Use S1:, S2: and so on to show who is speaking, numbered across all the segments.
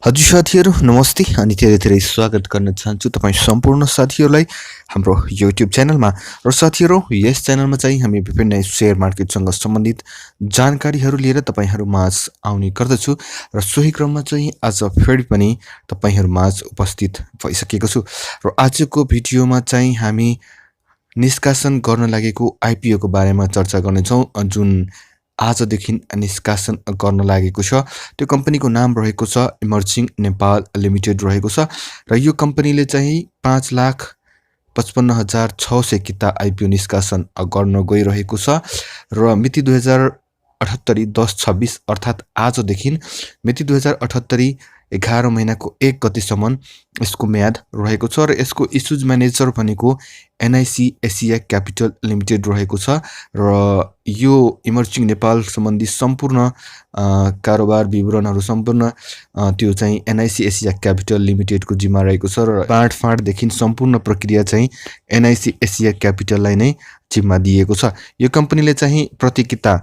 S1: हजुर साथीहरु नमस्ते अनि धेरै धेरै स्वागत गर्न चाहन्छु तपाई सम्पूर्ण साथीहरुलाई हाम्रो YouTube च्यानलमा। र साथीहरु यस च्यानलमा चाहिँ हामी विभिन्न शेयर मार्केटसँग सम्बन्धित जानकारीहरु लिएर तपाईहरु माझ आउने गर्दछु र सोही क्रममा चाहिँ आज फेरि पनि तपाईहरु माझ उपस्थित भइसकेको छु। र आजको भिडियोमा चाहिँ हामी निष्कासन गर्न लागेको IPO को बारेमा चर्चा गर्ने छौं जुन आजदेखि निष्कासन गर्न लागेको छ। त्यो कम्पनीको नाम रहेको छ इमर्जिङ नेपाल लिमिटेड रहेको छ र यो कम्पनीले चाहिँ 5,55,600 किता IPO निष्कासन गर्न गइरहेको छ र मिति 2078 10/26 अर्थात आजदेखि मिति 2078 11 महिनाको 1 गतेसम्म यसको म्याद रहेको छ र यसको इस्युज म्यानेजर भनेको NIC एसिया क्यापिटल लिमिटेड रहेको छ र यो इमर्जिङ नेपाल सम्बन्धी सम्पूर्ण कारोबार विवरणहरु सम्पूर्ण त्यो चाहिँ NIC एसिया क्यापिटल लिमिटेड को जिम्मा रहेको छ र बाँडफाँड देखि सम्पूर्ण प्रक्रिया चाहिँ NIC एसिया क्यापिटललाई नै जिम्मा दिएको छ। यो कम्पनीले चाहिँ प्रति किता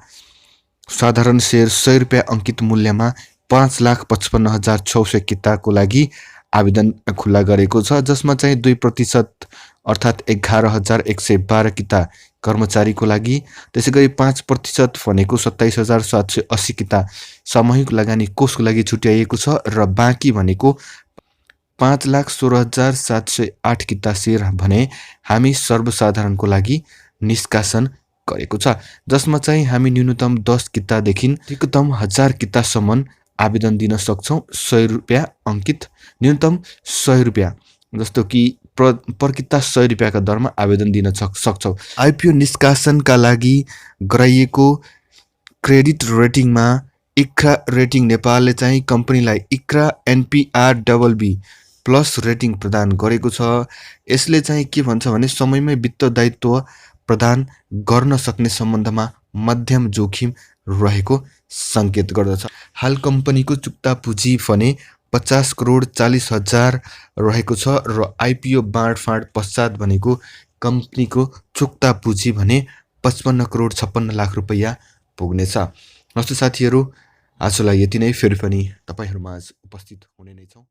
S1: साधारण शेयर 100 रुपैयाँ अंकित मूल्यमा 5,55,600 किताको लागि आवेदन खुला गरेको छ, जसमा चाहिँ 2% अर्थात 11,112 किता कर्मचारीको लागि, त्यसैगरी 5% भनेको 27,780 किता सामूहिक लगानी कोषको लागि छुट्याइएको छ र बाँकी भनेको 5,16,708 किता शेयर भने हामी सर्वसाधारणको लागि निष्कासन गरेको छ, जसमा चाहिँ हामी न्यूनतम 10 किता देखि अधिकतम 1000 किता सम्म आवेदन दिन सक्छौं। 100 रुपैयाँ अंकित न्यूनतम 100 रुपैयाँ जस्तो कि पर किता 100 रुपैयाँका दरमा आवेदन दिन सक्छौं। IPO निष्कासनका लागि गराइएको क्रेडिट रेटिङमा इक्रा रेटिङ नेपालले चाहिँ कम्पनीलाई इक्रा NPR BB+ रेटिङ प्रदान गरेको छ। यसले चाहिँ के भन्छ भने समयमै वित्त दायित्व प्रदान गर्न सक्ने सम्बन्धमा मध्यम जोखिम रहेको संकेत गर्दछ। हाल कम्पनीको चुक्ता पुँजी भने 50 करोड 40 हजार रहेको छ र IPO बाँडफाँड पश्चात भनेको कम्पनीको चुक्ता पुँजी भने 55 करोड 56 लाख रुपैयाँ पुग्नेछ। हस्त साथीहरु आजलाई यति नै, फेरि पनि तपाईहरुमा उपस्थित हुने नै छौं।